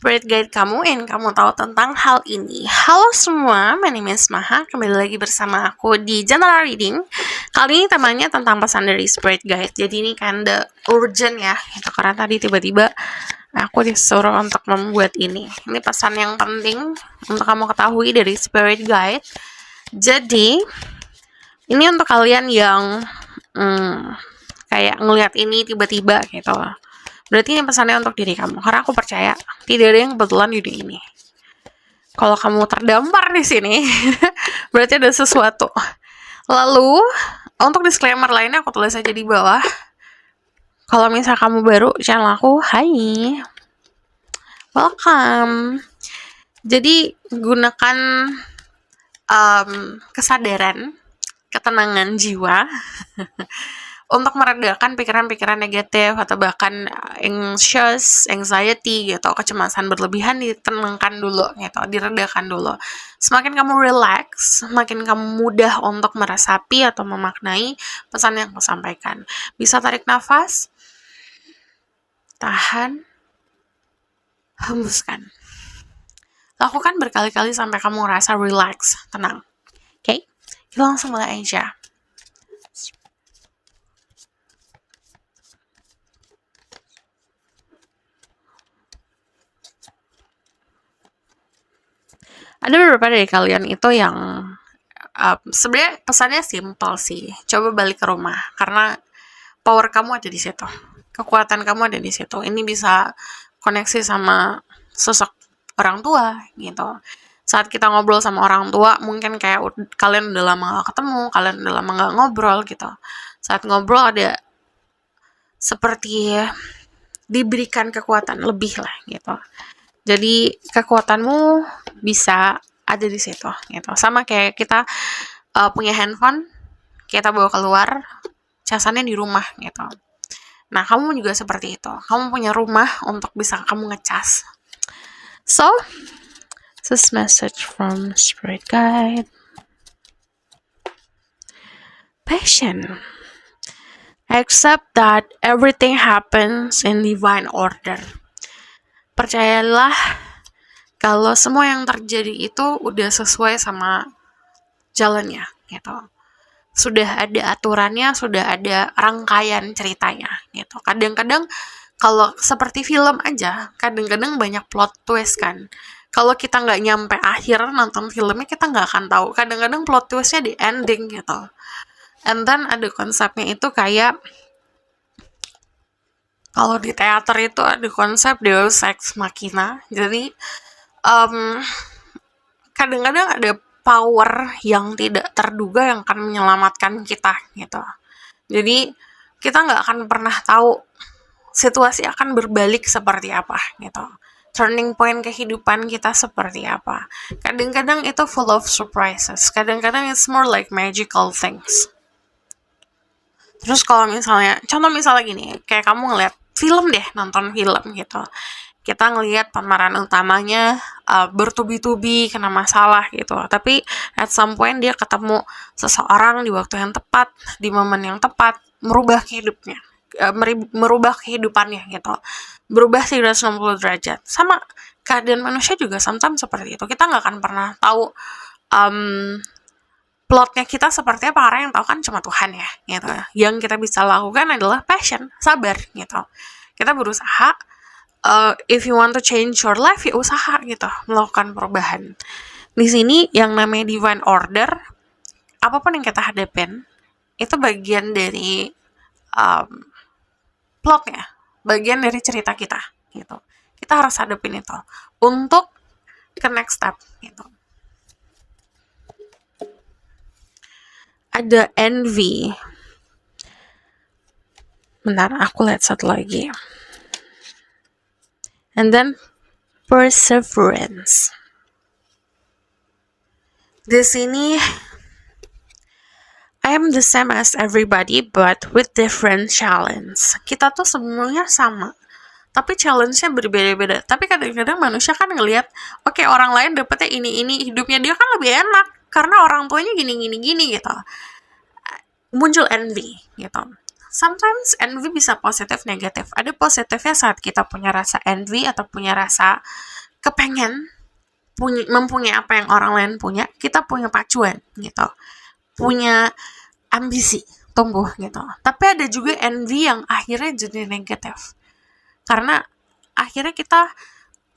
spirit guide kamu and kamu tahu tentang hal ini. Halo semua, my name is Maha. Kembali lagi bersama aku di General Reading. Kali ini temanya tentang pesan dari spirit guide. Jadi ini kinda urgent ya, itu karena tadi tiba-tiba aku disuruh untuk membuat ini. Ini pesan yang penting untuk kamu ketahui dari spirit guide. Jadi ini untuk kalian yang kayak ngelihat ini tiba-tiba gitu. Berarti ini pesannya untuk diri kamu. Karena aku percaya tidak ada yang kebetulan di dunia ini. Kalau kamu terdampar di sini, berarti ada sesuatu. Lalu, untuk disclaimer lainnya aku tulis aja di bawah. Kalau misal kamu baru channel aku, hai. Welcome. Jadi, gunakan kesadaran, ketenangan jiwa untuk meredakan pikiran-pikiran negatif atau bahkan anxious, anxiety gitu, kecemasan berlebihan ditenangkan dulu gitu, diredakan dulu. Semakin kamu relax, semakin kamu mudah untuk meresapi atau memaknai pesan yang aku sampaikan. Bisa tarik nafas, tahan, hembuskan. Lakukan berkali-kali sampai kamu ngerasa relax, tenang. Oke? Kita langsung mulai aja. Ada beberapa dari kalian itu yang sebenarnya pesannya simpel sih. Coba balik ke rumah karena power kamu ada di situ, kekuatan kamu ada di situ. Ini bisa koneksi sama sosok orang tua gitu. Saat kita ngobrol sama orang tua, mungkin kayak kalian udah lama gak ketemu, kalian udah lama gak ngobrol gitu. Saat ngobrol ada seperti diberikan kekuatan lebih lah gitu. Jadi kekuatanmu bisa ada di situ gitu. Sama kayak kita punya handphone, kita bawa keluar, casannya di rumah gitu. Nah, kamu juga seperti itu. Kamu punya rumah untuk bisa kamu ngecas. So, this message from Spirit Guide. Passion. Accept that everything happens in divine order. Percayalah kalau semua yang terjadi itu udah sesuai sama jalannya gitu. Sudah ada aturannya, sudah ada rangkaian ceritanya gitu. Kadang-kadang kalau seperti film aja, kadang-kadang banyak plot twist kan. Kalau kita nggak nyampe akhir nonton filmnya, kita nggak akan tahu. Kadang-kadang plot twistnya di ending gitu. And then ada konsepnya itu kayak, kalau di teater itu ada konsep Deus Ex Machina. Jadi kadang-kadang ada power yang tidak terduga yang akan menyelamatkan kita gitu. Jadi kita nggak akan pernah tahu situasi akan berbalik seperti apa gitu. Turning point kehidupan kita seperti apa. Kadang-kadang itu full of surprises. Kadang-kadang it's more like magical things. Terus kalau misalnya, contoh misalnya gini, kayak kamu ngeliat film deh, nonton film gitu. Kita ngelihat pemeran utamanya bertubi-tubi kena masalah gitu. Tapi at some point dia ketemu seseorang di waktu yang tepat, di momen yang tepat, merubah hidupnya, merubah kehidupannya gitu. Berubah 360 derajat. Sama keadaan manusia juga sometimes seperti itu. Kita nggak akan pernah tahu plotnya kita seperti apa, karena yang tahu kan cuma Tuhan ya gitu. Yang kita bisa lakukan adalah passion, sabar gitu. Kita berusaha, if you want to change your life, ya usaha gitu, melakukan perubahan. Di sini yang namanya divine order, apapun yang kita hadapin, itu bagian dari plotnya, bagian dari cerita kita gitu. Kita harus hadapin itu untuk ke next step gitu. Ada envy. Bentar, aku lihat satu lagi. And then perseverance. Di sini I am the same as everybody but with different challenge. Kita tuh semuanya sama, tapi challenge-nya berbeda-beda. Tapi kadang-kadang manusia kan ngelihat, oke, orang lain dapetnya ini, hidupnya dia kan lebih enak karena orang tuanya gini gitu. Muncul envy gitu. Sometimes envy bisa positif negatif. Ada positifnya saat kita punya rasa envy atau punya rasa kepengen mempunyai apa yang orang lain punya, kita punya pacuan gitu, punya ambisi tumbuh gitu. Tapi ada juga envy yang akhirnya jadi negatif, karena akhirnya kita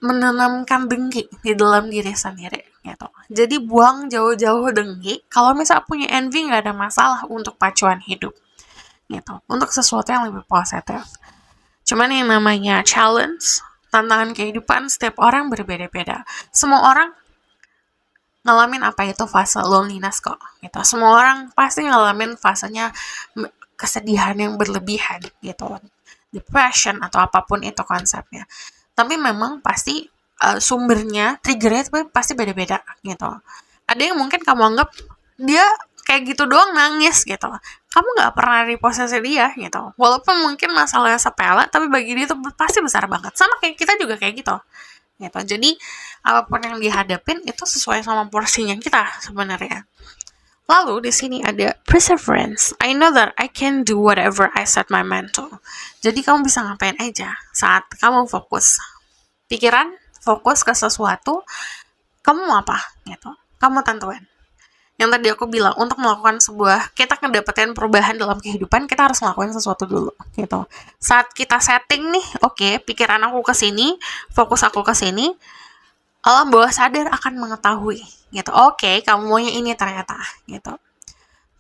menanamkan dengki di dalam diri sendiri gitu. Jadi buang jauh-jauh dengki. Kalau misalnya punya envy, nggak ada masalah untuk pacuan hidup gitu, untuk sesuatu yang lebih positif. Cuman yang namanya challenge, tantangan kehidupan, setiap orang berbeda-beda. Semua orang ngalamin apa itu fase loneliness kok gitu. Semua orang pasti ngalamin fasenya kesedihan yang berlebihan gitu, depression atau apapun itu konsepnya. Tapi memang pasti sumbernya, triggernya itu pasti beda-beda gitu. Ada yang mungkin kamu anggap dia kayak gitu doang nangis gitu, kamu nggak pernah di posisi dia gitu, walaupun mungkin masalahnya sepele, tapi bagi dia itu pasti besar banget. Sama kayak kita juga kayak gitu. Jadi apapun yang dihadapin itu sesuai sama porsinya kita sebenarnya. Lalu di sini ada perseverance. I know that I can do whatever I set my mind to. Jadi kamu bisa ngapain aja saat kamu fokus pikiran, fokus ke sesuatu, kamu mau apa gitu, kamu tentuin. Yang tadi aku bilang, untuk melakukan kita ngedapetin perubahan dalam kehidupan, kita harus ngelakuin sesuatu dulu gitu. Saat kita setting nih, oke, pikiran aku ke sini, fokus aku ke sini, alam bawah sadar akan mengetahui gitu. Oke, kamu maunya ini ternyata gitu.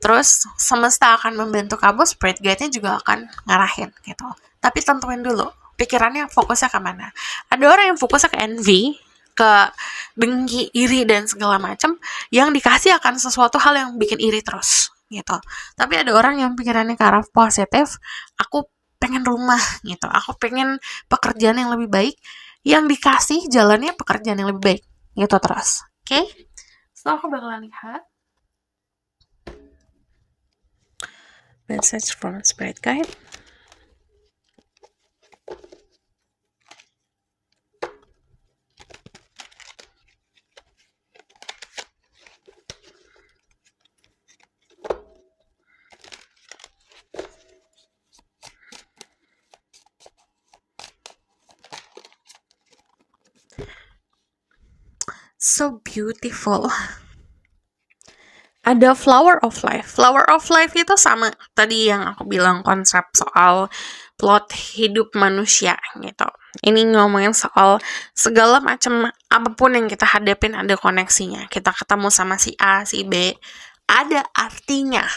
Terus semesta akan membantu kamu, spirit guide-nya juga akan ngarahin gitu. Tapi tentuin dulu pikirannya fokusnya ke mana. Ada orang yang fokusnya ke envy, ke dengki, iri, dan segala macam, yang dikasih akan sesuatu hal yang bikin iri terus gitu. Tapi ada orang yang pikirannya ke arah positif, aku pengen rumah gitu, aku pengen pekerjaan yang lebih baik, yang dikasih jalannya pekerjaan yang lebih baik gitu terus. Oke? So aku bakalan lihat message from spirit guide. So beautiful. Ada flower of life. Flower of life itu sama tadi yang aku bilang, konsep soal plot hidup manusia gitu. Ini ngomongin soal segala macam apapun yang kita hadapin ada koneksinya. Kita ketemu sama si A, si B, ada artinya,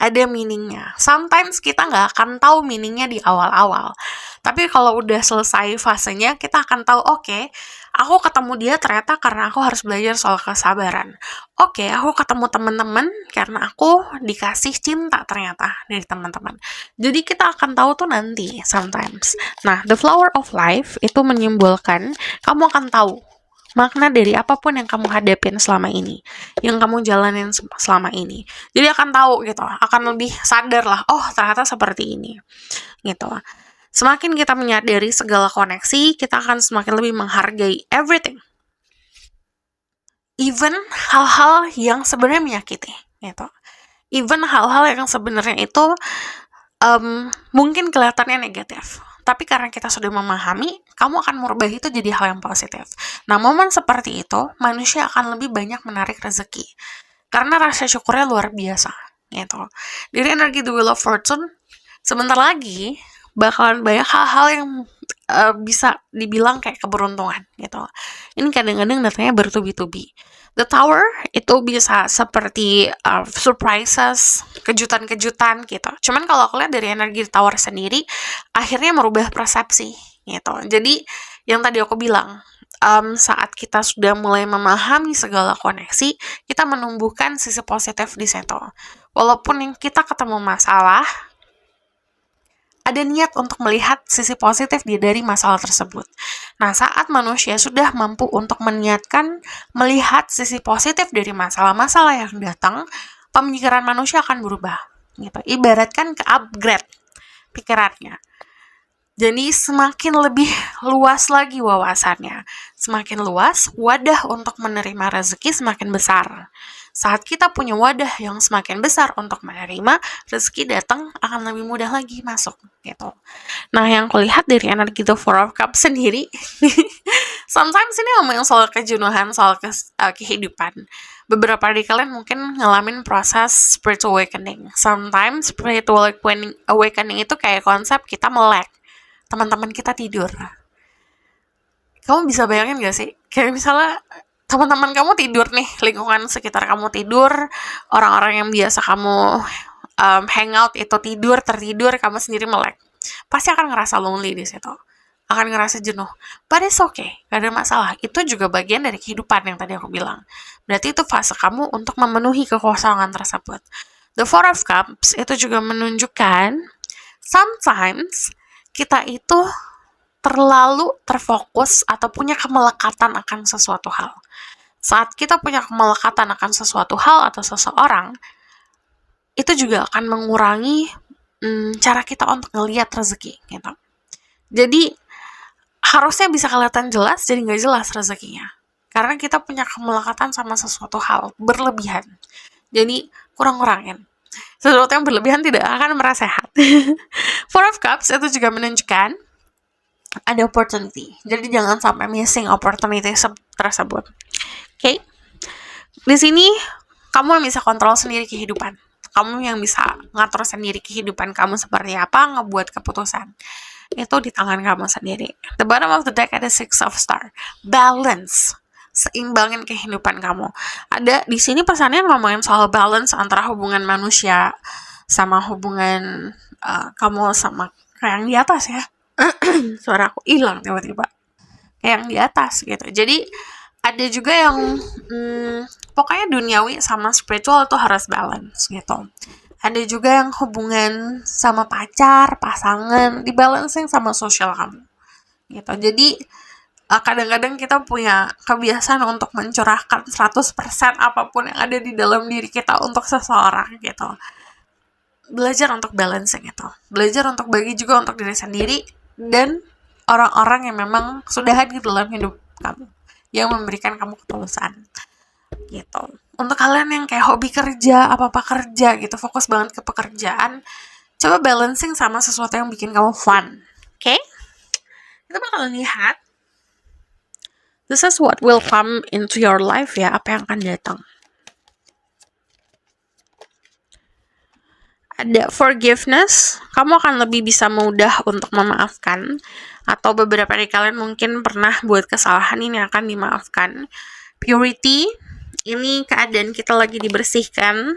ada meaningnya. Sometimes kita nggak akan tahu meaningnya di awal-awal. Tapi kalau udah selesai fasenya, kita akan tahu, oke, aku ketemu dia ternyata karena aku harus belajar soal kesabaran. Oke, aku ketemu teman-teman karena aku dikasih cinta ternyata dari teman-teman. Jadi kita akan tahu tuh nanti sometimes. Nah, the flower of life itu menyimbolkan kamu akan tahu makna dari apapun yang kamu hadapin selama ini, yang kamu jalanin selama ini. Jadi akan tahu gitu, akan lebih sadar lah, oh ternyata seperti ini gitu. Semakin kita menyadari segala koneksi, kita akan semakin lebih menghargai everything. Even hal-hal yang sebenarnya menyakiti, gitu. Even hal-hal yang sebenarnya itu mungkin kelihatannya negatif. Tapi karena kita sudah memahami, kamu akan merubah itu jadi hal yang positif. Nah, momen seperti itu, manusia akan lebih banyak menarik rezeki. Karena rasa syukurnya luar biasa, gitu. Dari energi The Wheel of Fortune, sebentar lagi bakalan banyak hal-hal yang bisa dibilang kayak keberuntungan gitu. Ini kadang-kadang datangnya bertubi-tubi. The Tower itu bisa seperti surprises, kejutan-kejutan gitu. Cuman kalau aku lihat dari energi The Tower sendiri, akhirnya merubah persepsi gitu. Jadi yang tadi aku bilang, saat kita sudah mulai memahami segala koneksi, kita menumbuhkan sisi positif di situ. Walaupun yang kita ketemu masalah, ada niat untuk melihat sisi positif dari masalah tersebut. Nah, saat manusia sudah mampu untuk meniatkan melihat sisi positif dari masalah-masalah yang datang, pemikiran manusia akan berubah. Gitu. Ibaratkan ke upgrade pikirannya. Jadi semakin lebih luas lagi wawasannya. Semakin luas, wadah untuk menerima rezeki semakin besar. Saat kita punya wadah yang semakin besar untuk menerima, rezeki datang akan lebih mudah lagi masuk gitu. Nah, yang kulihat dari energi The Four of Cups sendiri, Sometimes ini ngomongin soal kejenuhan, soal kehidupan. Beberapa dari kalian mungkin ngalamin proses spiritual awakening. Sometimes spiritual awakening itu kayak konsep kita melek, teman-teman kita tidur. Kamu bisa bayangin gak sih? Kayak misalnya teman-teman kamu tidur nih, lingkungan sekitar kamu tidur, orang-orang yang biasa kamu hangout itu tertidur, kamu sendiri melek. Pasti akan ngerasa lonely di situ. Akan ngerasa jenuh. But it's okay, gak ada masalah. Itu juga bagian dari kehidupan yang tadi aku bilang. Berarti itu fase kamu untuk memenuhi kekosongan tersebut. The Four of Cups itu juga menunjukkan sometimes kita itu terlalu terfokus atau punya kemelekatan akan sesuatu hal. Saat kita punya kemelekatan akan sesuatu hal atau seseorang, itu juga akan mengurangi cara kita untuk ngelihat rezeki gitu. Jadi harusnya bisa kelihatan jelas, jadi nggak jelas rezekinya. Karena kita punya kemelekatan sama sesuatu hal berlebihan. Jadi kurang-kurangin. Sesuatu yang berlebihan tidak akan merasa sehat. Four of Cups itu juga menunjukkan ada opportunity. Jadi jangan sampai missing opportunity tersebut. Okay? Di sini kamu yang bisa kontrol sendiri kehidupan. Kamu yang bisa ngatur sendiri kehidupan kamu seperti apa, ngebuat keputusan. Itu di tangan kamu sendiri. The bottom of the deck ada Six of Star. Balance. Seimbangin kehidupan kamu. Ada di sini pesannya ngomongin soal balance antara hubungan manusia sama hubungan kamu sama kayak yang di atas ya. Suara aku hilang tiba-tiba. Kayak yang di atas gitu. Jadi ada juga yang pokoknya duniawi sama spiritual itu harus balance gitu. Ada juga yang hubungan sama pacar, pasangan, dibalancing sama sosial kamu gitu. Jadi kadang-kadang kita punya kebiasaan untuk mencurahkan 100% apapun yang ada di dalam diri kita untuk seseorang gitu. Belajar untuk balancing itu. Belajar untuk bagi juga untuk diri sendiri dan orang-orang yang memang sudah hadir dalam hidup kamu, yang memberikan kamu ketulusan gitu. Untuk kalian yang kayak hobi kerja, apa-apa kerja gitu, fokus banget ke pekerjaan, coba balancing sama sesuatu yang bikin kamu fun. Okay? Kita bakal lihat this is what will come into your life ya, apa yang akan datang. Ada forgiveness, kamu akan lebih bisa mudah untuk memaafkan, atau beberapa dari kalian mungkin pernah buat kesalahan, ini akan dimaafkan. Purity, ini keadaan kita lagi dibersihkan.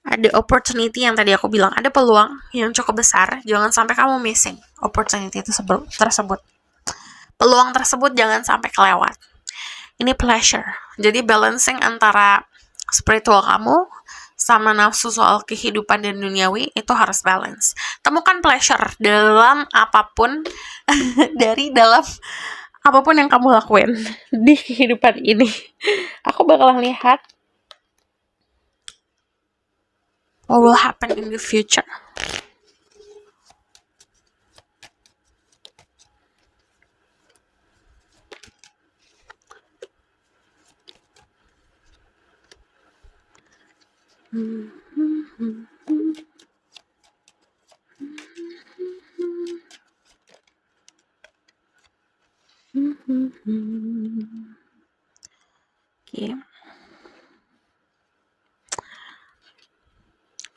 Ada opportunity yang tadi aku bilang, ada peluang yang cukup besar, jangan sampai kamu missing opportunity tersebut. Peluang tersebut jangan sampai kelewat. Ini pleasure, jadi balancing antara spiritual kamu sama nafsu soal kehidupan dan duniawi itu harus balance. Temukan pleasure dalam apapun dari dalam apapun yang kamu lakuin di kehidupan ini. Aku bakalan lihat what will happen in the future. Okay.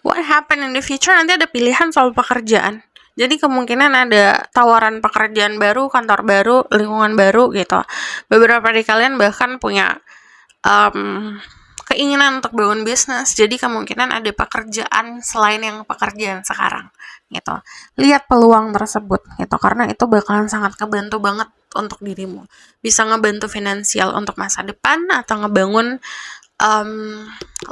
What happen in the future, nanti ada pilihan soal pekerjaan. Jadi kemungkinan ada tawaran pekerjaan baru, kantor baru, lingkungan baru gitu. Beberapa dari kalian bahkan punya keinginan untuk bangun bisnis, jadi kemungkinan ada pekerjaan selain yang pekerjaan sekarang gitu. Lihat peluang tersebut gitu, karena itu bakalan sangat ngebantu banget untuk dirimu. Bisa ngebantu finansial untuk masa depan atau ngebangun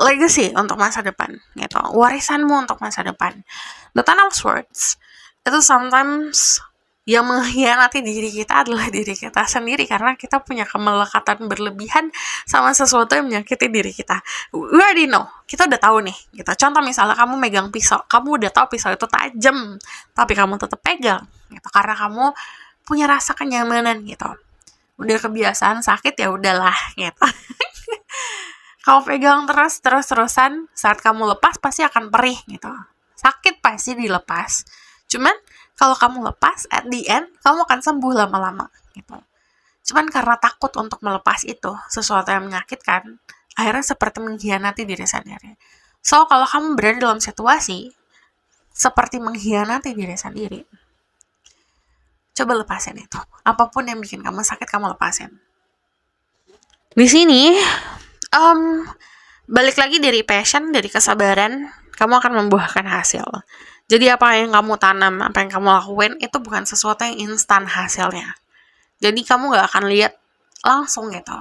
legacy untuk masa depan gitu, warisanmu untuk masa depan. The Ten of Swords itu sometimes yang mengkhianati diri kita adalah diri kita sendiri, karena kita punya kemelekatan berlebihan sama sesuatu yang menyakiti diri kita. We already know, kita udah tahu nih gitu. Contoh misalnya kamu megang pisau, kamu udah tahu pisau itu tajam, tapi kamu tetap pegang gitu, karena kamu punya rasa kenyamanan gitu. Udah kebiasaan sakit ya udahlah gitu. Kamu pegang terus-terusan, saat kamu lepas pasti akan perih gitu. Sakit pasti dilepas. Cuman kalau kamu lepas, at the end kamu akan sembuh lama-lama gitu. Cuman karena takut untuk melepas itu, sesuatu yang menyakitkan, akhirnya seperti mengkhianati diri sendiri. So, kalau kamu berada dalam situasi seperti mengkhianati diri sendiri, coba lepasin itu. Apapun yang bikin kamu sakit, kamu lepasin. Di sini, balik lagi dari passion, dari kesabaran, kamu akan membuahkan hasil. Jadi apa yang kamu tanam, apa yang kamu lakuin, itu bukan sesuatu yang instan hasilnya. Jadi kamu gak akan lihat langsung gitu.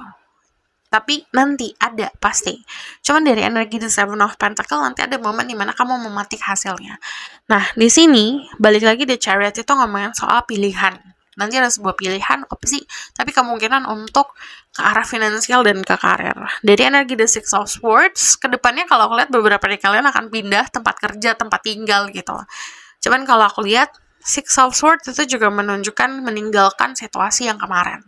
Tapi nanti ada pasti. Cuman dari energi The Seven of Pentacle nanti ada momen dimana kamu mematik hasilnya. Nah, di sini balik lagi The Chariot itu ngomongin soal pilihan. Nanti ada sebuah pilihan opsi, tapi kemungkinan untuk ke arah finansial dan ke karir. Dari energi The Six of Swords, kedepannya kalau aku lihat beberapa dari kalian akan pindah tempat kerja, tempat tinggal gitu. Cuman kalau aku lihat Six of Swords itu juga menunjukkan meninggalkan situasi yang kemarin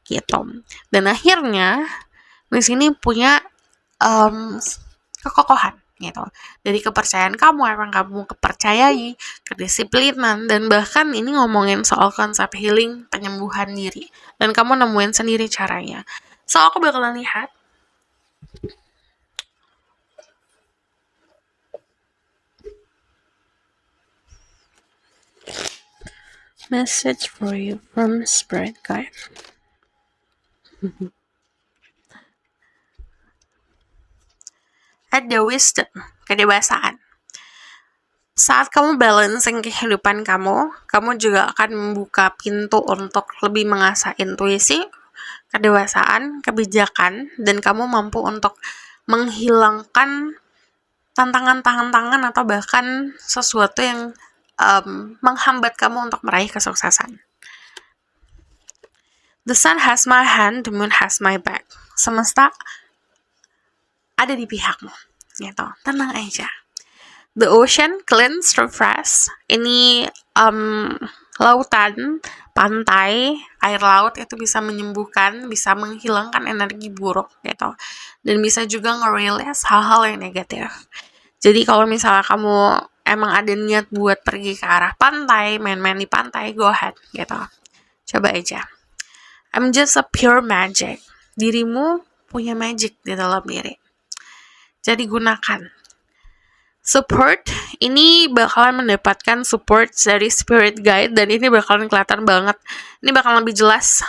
gitu. Dan akhirnya di sini punya kekokohan gitu. Dari kepercayaan kamu, apa yang kamu kepercayai, kedisiplinan, dan bahkan ini ngomongin soal konsep healing, penyembuhan diri. Dan kamu nemuin sendiri caranya. So, aku bakalan lihat message for you from Spirit Guide. Ada wisdom, kedewasaan. Saat kamu balancing kehidupan kamu juga akan membuka pintu untuk lebih mengasah intuisi, kedewasaan, kebijakan, dan kamu mampu untuk menghilangkan tantangan atau bahkan sesuatu yang menghambat kamu untuk meraih kesuksesan. The sun has my hand, the moon has my back. Semesta ada di pihakmu, gitu. Tenang aja. The ocean cleans, refresh. Ini lautan, pantai, air laut itu bisa menyembuhkan, bisa menghilangkan energi buruk gitu. Dan bisa juga nge-release hal-hal yang negatif. Jadi kalau misalnya kamu emang ada niat buat pergi ke arah pantai, main-main di pantai, go ahead gitu. Coba aja. I'm just a pure magic. Dirimu punya magic di dalam diri. Jadi gunakan. Support, ini bakalan mendapatkan support dari spirit guide dan ini bakalan kelihatan banget. Ini bakalan lebih jelas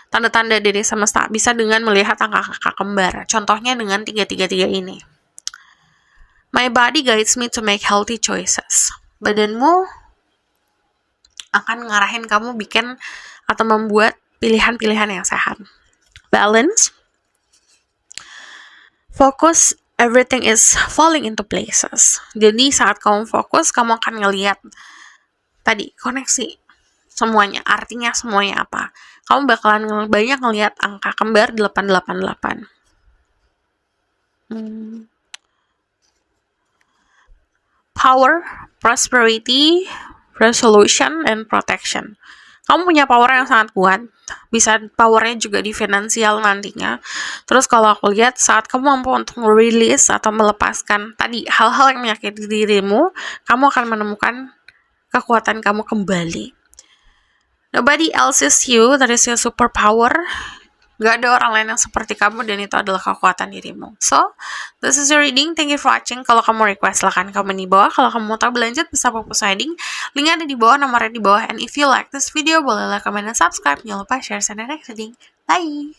tanda-tanda dari semesta bisa dengan melihat angka kakak kembar. Contohnya dengan 333 ini. My body guides me to make healthy choices. Badanmu akan ngarahin kamu bikin atau membuat pilihan-pilihan yang sehat. Balance. Fokus, everything is falling into places. Jadi saat kamu fokus, kamu akan ngelihat tadi koneksi semuanya, artinya semuanya apa. Kamu bakalan banyak ngelihat angka kembar 888. Power, prosperity, resolution, and protection. Kamu punya power yang sangat kuat, bisa powernya juga di finansial nantinya. Terus kalau aku lihat saat kamu mampu untuk release atau melepaskan tadi hal-hal yang menyakiti dirimu, kamu akan menemukan kekuatan kamu kembali. Nobody else is you, that is your superpower. Gak ada orang lain yang seperti kamu dan itu adalah kekuatan dirimu. So, this is your reading. Thank you for watching. Kalau kamu request, silahkan komen di bawah. Kalau kamu mau tahu berlanjut, bisa fokus reading. Linknya ada di bawah, nomornya di bawah. And if you like this video, boleh like, comment, dan subscribe. Jangan lupa share, send, dan next reading. Bye!